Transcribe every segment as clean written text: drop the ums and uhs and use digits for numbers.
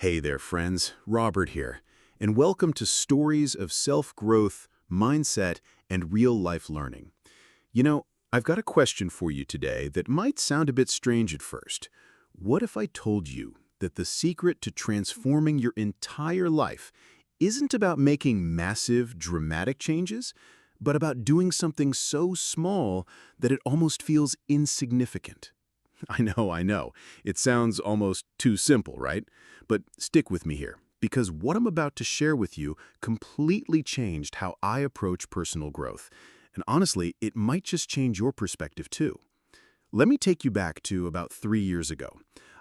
Hey there, friends. Robert here, and welcome to Stories of Self-Growth, Mindset, and Real-Life Learning. I've got a question for you today that might sound a bit strange at first. What if I told you that the secret to transforming your entire life isn't about making massive, dramatic changes, but about doing something so small that it almost feels insignificant? I know. It sounds almost too simple, right? But stick with me here, because what I'm about to share with you completely changed how I approach personal growth. And honestly, it might just change your perspective too. Let me take you back to about 3 years ago.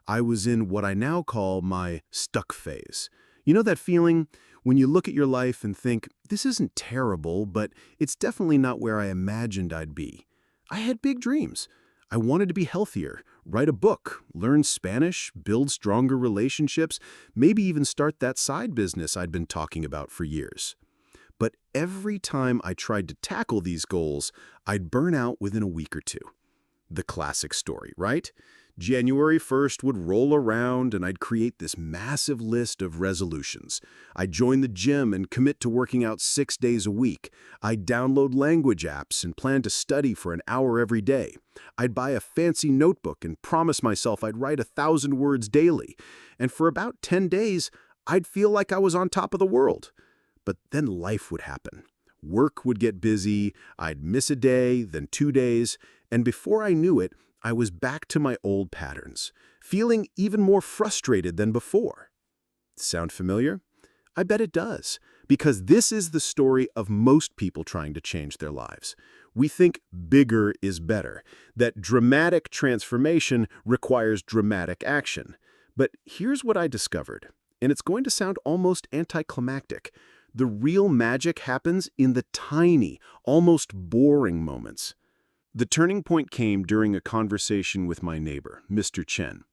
I was in what I now call my stuck phase. You know that feeling when you look at your life and think, this isn't terrible, but it's definitely not where I imagined I'd be. I had big dreams. I wanted to be healthier, write a book, learn Spanish, build stronger relationships, maybe even start that side business I'd been talking about for years. But every time I tried to tackle these goals, I'd burn out within a week or two. The classic story, right? January 1st would roll around and I'd create this massive list of resolutions. I'd join the gym and commit to working out 6 days a week. I'd download language apps and plan to study for an hour every day. I'd buy a fancy notebook and promise myself I'd write 1,000 words daily. And for about 10 days, I'd feel like I was on top of the world. But then life would happen. Work would get busy, I'd miss a day, then 2 days, and before I knew it, I was back to my old patterns, feeling even more frustrated than before. Sound familiar? I bet it does, because this is the story of most people trying to change their lives. We think bigger is better, that dramatic transformation requires dramatic action. But here's what I discovered, and it's going to sound almost anticlimactic. The real magic happens in the tiny, almost boring moments. The turning point came during a conversation with my neighbor, Mr. Chen.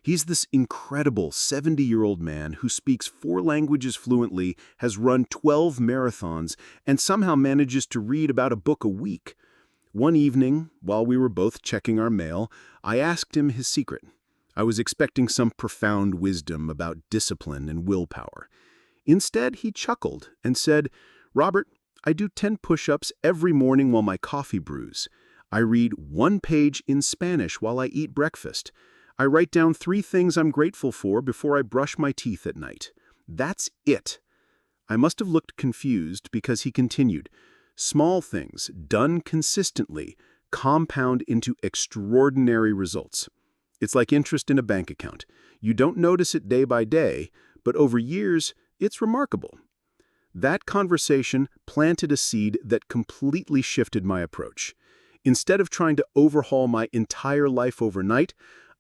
He's this incredible 70-year-old man who speaks 4 languages fluently, has run 12 marathons, and somehow manages to read about a book a week. One evening, while we were both checking our mail, I asked him his secret. I was expecting some profound wisdom about discipline and willpower. Instead, he chuckled and said, "Robert, I do 10 push-ups every morning while my coffee brews. I read 1 page in Spanish while I eat breakfast. I write down 3 things I'm grateful for before I brush my teeth at night. That's it." I must have looked confused because he continued, "Small things, done consistently, compound into extraordinary results. It's like interest in a bank account. You don't notice it day by day, but over years, it's remarkable." That conversation planted a seed that completely shifted my approach. Instead of trying to overhaul my entire life overnight,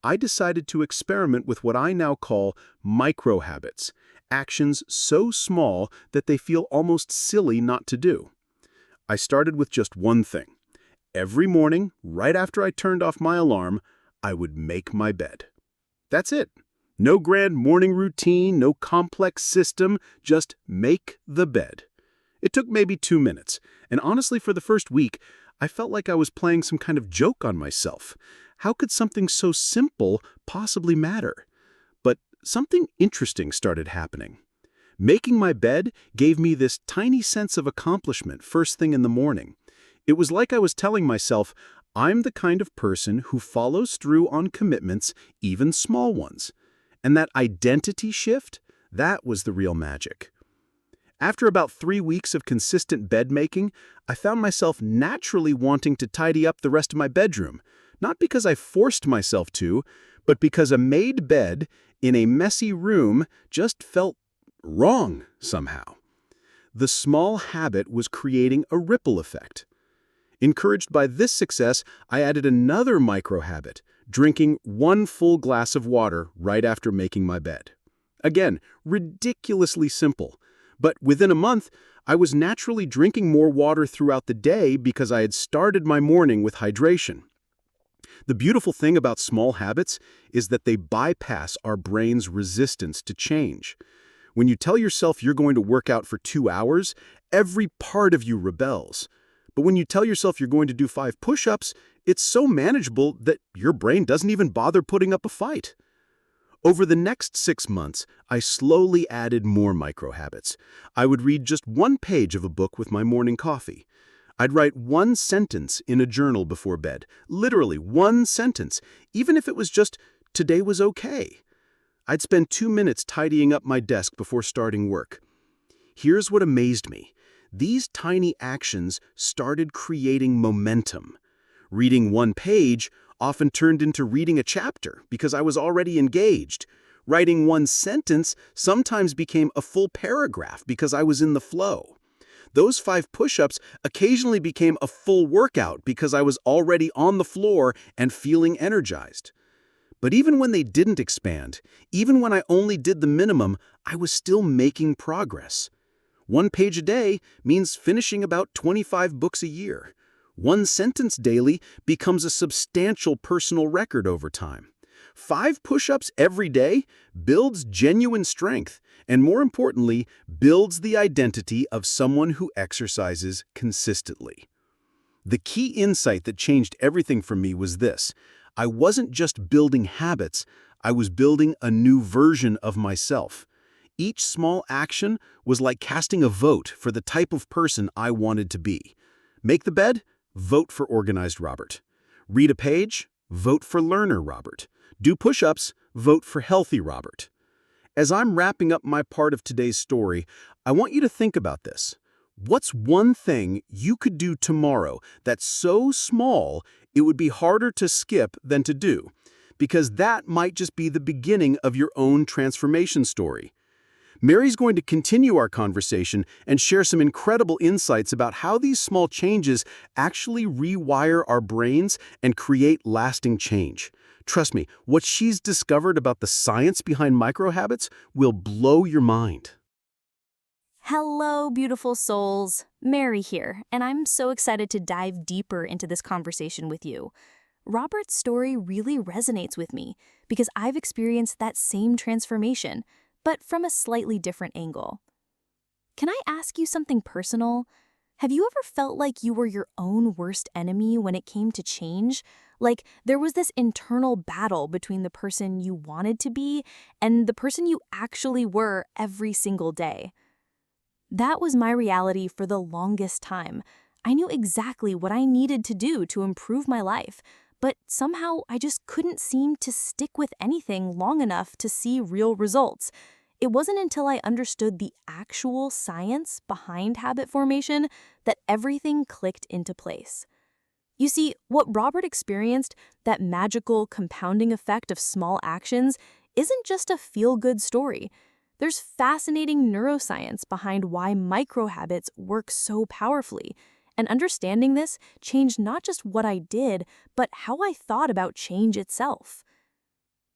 I decided to experiment with what I now call micro-habits, actions so small that they feel almost silly not to do. I started with just one thing. Every morning, right after I turned off my alarm, I would make my bed. That's it. No grand morning routine, no complex system, just make the bed. It took maybe 2 minutes, and honestly, for the first week, I felt like I was playing some kind of joke on myself. How could something so simple possibly matter? But something interesting started happening. Making my bed gave me this tiny sense of accomplishment first thing in the morning. It was like I was telling myself, I'm the kind of person who follows through on commitments, even small ones. And that identity shift, that was the real magic. After about 3 weeks of consistent bed making, I found myself naturally wanting to tidy up the rest of my bedroom, not because I forced myself to, but because a made bed in a messy room just felt wrong somehow. The small habit was creating a ripple effect. Encouraged by this success, I added another micro-habit, drinking 1 full glass of water right after making my bed. Again, ridiculously simple. But within a month, I was naturally drinking more water throughout the day because I had started my morning with hydration. The beautiful thing about small habits is that they bypass our brain's resistance to change. When you tell yourself you're going to work out for 2 hours, every part of you rebels. But when you tell yourself you're going to do 5 push-ups, it's so manageable that your brain doesn't even bother putting up a fight. Over the next 6 months, I slowly added more micro habits. I would read just one page of a book with my morning coffee. I'd write one sentence in a journal before bed, literally one sentence, even if it was just, "Today was okay." I'd spend 2 minutes tidying up my desk before starting work. Here's what amazed me. These tiny actions started creating momentum. Reading one page often turned into reading a chapter because I was already engaged. Writing one sentence sometimes became a full paragraph because I was in the flow. Those 5 push-ups occasionally became a full workout because I was already on the floor and feeling energized. But even when they didn't expand, even when I only did the minimum, I was still making progress. 1 page a day means finishing about 25 books a year. 1 sentence daily becomes a substantial personal record over time. 5 push-ups every day builds genuine strength, and more importantly, builds the identity of someone who exercises consistently. The key insight that changed everything for me was this: I wasn't just building habits, I was building a new version of myself. Each small action was like casting a vote for the type of person I wanted to be. Make the bed? Vote for organized Robert. Read a page? Vote for learner Robert. Do push-ups? Vote for healthy Robert. As I'm wrapping up my part of today's story, I want you to think about this. What's one thing you could do tomorrow that's so small it would be harder to skip than to do? Because that might just be the beginning of your own transformation story. Mary's going to continue our conversation and share some incredible insights about how these small changes actually rewire our brains and create lasting change. Trust me, what she's discovered about the science behind microhabits will blow your mind. Hello, beautiful souls. Mary here, and I'm so excited to dive deeper into this conversation with you. Robert's story really resonates with me because I've experienced that same transformation, but from a slightly different angle. Can I ask you something personal? Have you ever felt like you were your own worst enemy when it came to change? Like there was this internal battle between the person you wanted to be and the person you actually were every single day? That was my reality for the longest time. I knew exactly what I needed to do to improve my life, but somehow I just couldn't seem to stick with anything long enough to see real results. It wasn't until I understood the actual science behind habit formation that everything clicked into place. You see, what Robert experienced, that magical compounding effect of small actions, isn't just a feel-good story. There's fascinating neuroscience behind why microhabits work so powerfully. And understanding this changed not just what I did, but how I thought about change itself.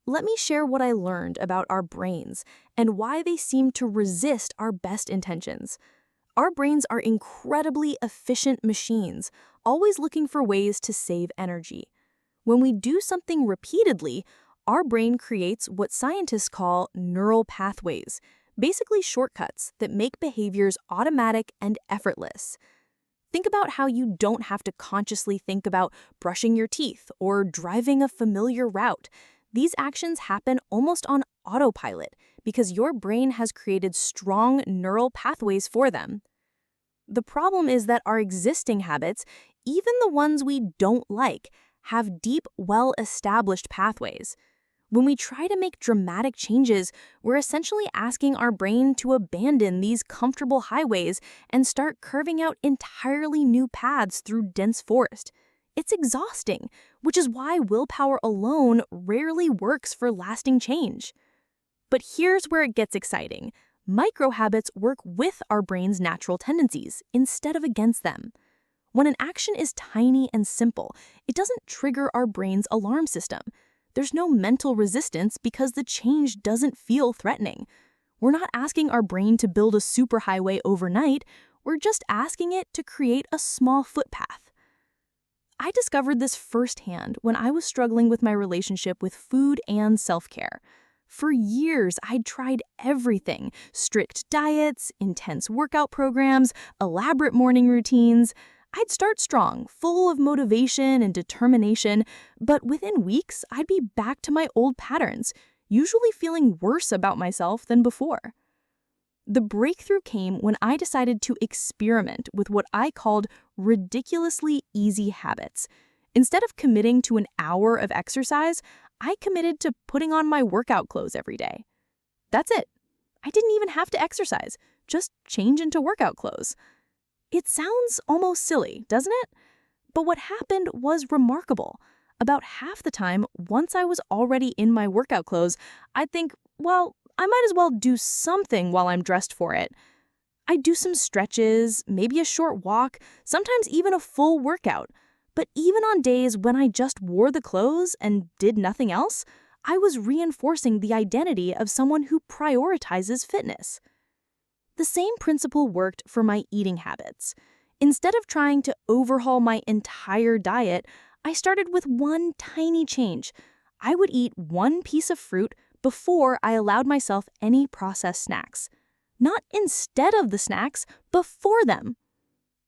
Let me share what I learned about our brains and why they seem to resist our best intentions. Our brains are incredibly efficient machines, always looking for ways to save energy. When we do something repeatedly, our brain creates what scientists call neural pathways, basically shortcuts that make behaviors automatic and effortless. Think about how you don't have to consciously think about brushing your teeth or driving a familiar route. These actions happen almost on autopilot because your brain has created strong neural pathways for them. The problem is that our existing habits, even the ones we don't like, have deep, well-established pathways. When we try to make dramatic changes, we're essentially asking our brain to abandon these comfortable highways and start curving out entirely new paths through dense forest. It's exhausting, which is why willpower alone rarely works for lasting change. But here's where it gets exciting. Microhabits work with our brain's natural tendencies instead of against them. When an action is tiny and simple, it doesn't trigger our brain's alarm system. There's no mental resistance because the change doesn't feel threatening. We're not asking our brain to build a superhighway overnight, we're just asking it to create a small footpath. I discovered this firsthand when I was struggling with my relationship with food and self-care. For years, I'd tried everything: strict diets, intense workout programs, elaborate morning routines. I'd start strong, full of motivation and determination, but within weeks, I'd be back to my old patterns. usually feeling worse about myself than before. The breakthrough came when I decided to experiment with what I called ridiculously easy habits. Instead of committing to an hour of exercise, I committed to putting on my workout clothes every day. That's it. I didn't even have to exercise, just change into workout clothes. It sounds almost silly, doesn't it? But what happened was remarkable. About half the time, once I was already in my workout clothes, I'd think, well, I might as well do something while I'm dressed for it. I'd do some stretches, maybe a short walk, sometimes even a full workout. But even on days when I just wore the clothes and did nothing else, I was reinforcing the identity of someone who prioritizes fitness. The same principle worked for my eating habits. Instead of trying to overhaul my entire diet, I started with one tiny change. I would eat one piece of fruit before I allowed myself any processed snacks. Not instead of the snacks, before them.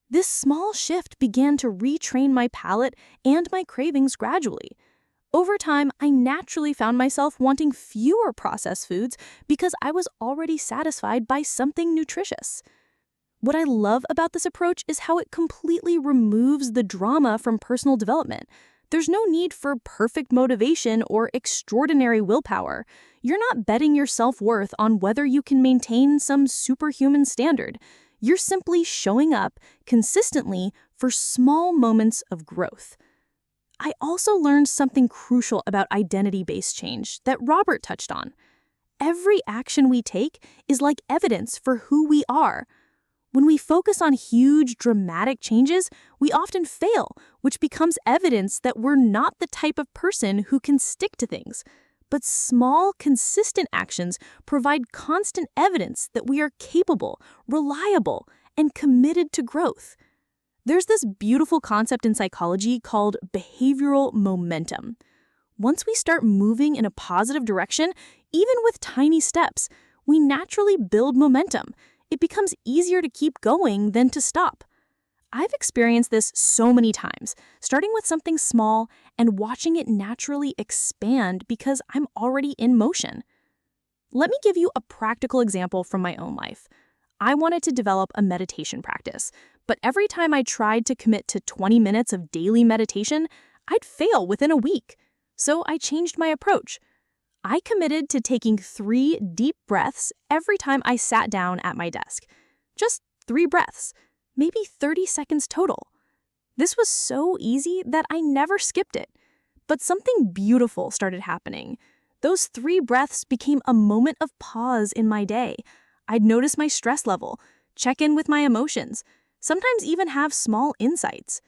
This small shift began to retrain my palate and my cravings gradually. Over time, I naturally found myself wanting fewer processed foods because I was already satisfied by something nutritious. What I love about this approach is how it completely removes the drama from personal development. There's no need for perfect motivation or extraordinary willpower. You're not betting your self-worth on whether you can maintain some superhuman standard. You're simply showing up consistently for small moments of growth. I also learned something crucial about identity-based change that Robert touched on. Every action we take is like evidence for who we are. When we focus on huge, dramatic changes, we often fail, which becomes evidence that we're not the type of person who can stick to things. But small, consistent actions provide constant evidence that we are capable, reliable, and committed to growth. There's this beautiful concept in psychology called behavioral momentum. Once we start moving in a positive direction, even with tiny steps, we naturally build momentum. It becomes easier to keep going than to stop. I've experienced this so many times, starting with something small and watching it naturally expand because I'm already in motion. Let me give you a practical example from my own life. I wanted to develop a meditation practice, but every time I tried to commit to 20 minutes of daily meditation, I'd fail within a week. So I changed my approach. I committed to taking 3 deep breaths every time I sat down at my desk. Just 3 breaths, maybe 30 seconds total. This was so easy that I never skipped it. But something beautiful started happening. Those 3 breaths became a moment of pause in my day. I'd notice my stress level, check in with my emotions, sometimes even have small insights.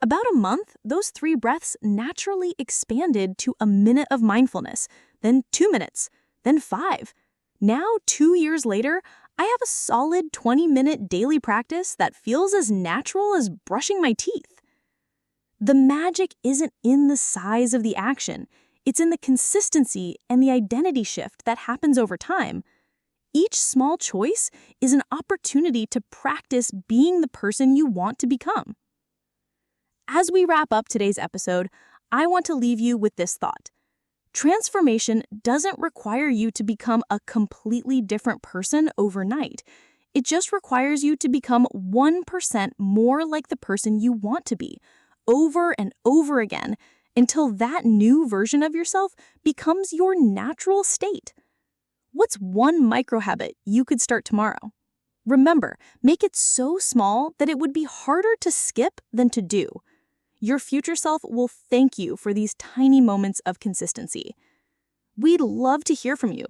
About a month, those 3 breaths naturally expanded to a minute of mindfulness, then 2 minutes, then 5. Now, 2 years later, I have a solid 20-minute daily practice that feels as natural as brushing my teeth. The magic isn't in the size of the action. It's in the consistency and the identity shift that happens over time. Each small choice is an opportunity to practice being the person you want to become. As we wrap up today's episode, I want to leave you with this thought. Transformation doesn't require you to become a completely different person overnight. It just requires you to become 1% more like the person you want to be, over and over again, until that new version of yourself becomes your natural state. What's one micro habit you could start tomorrow? Remember, make it so small that it would be harder to skip than to do. Your future self will thank you for these tiny moments of consistency. We'd love to hear from you.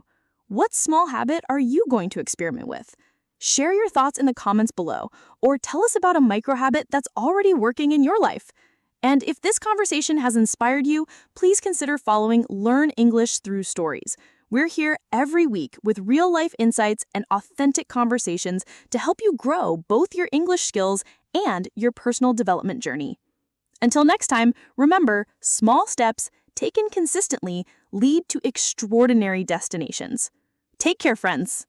What small habit are you going to experiment with? Share your thoughts in the comments below, or tell us about a micro habit that's already working in your life. And if this conversation has inspired you, please consider following Learn English Through Stories. We're here every week with real-life insights and authentic conversations to help you grow both your English skills and your personal development journey. Until next time, remember, small steps taken consistently lead to extraordinary destinations. Take care, friends.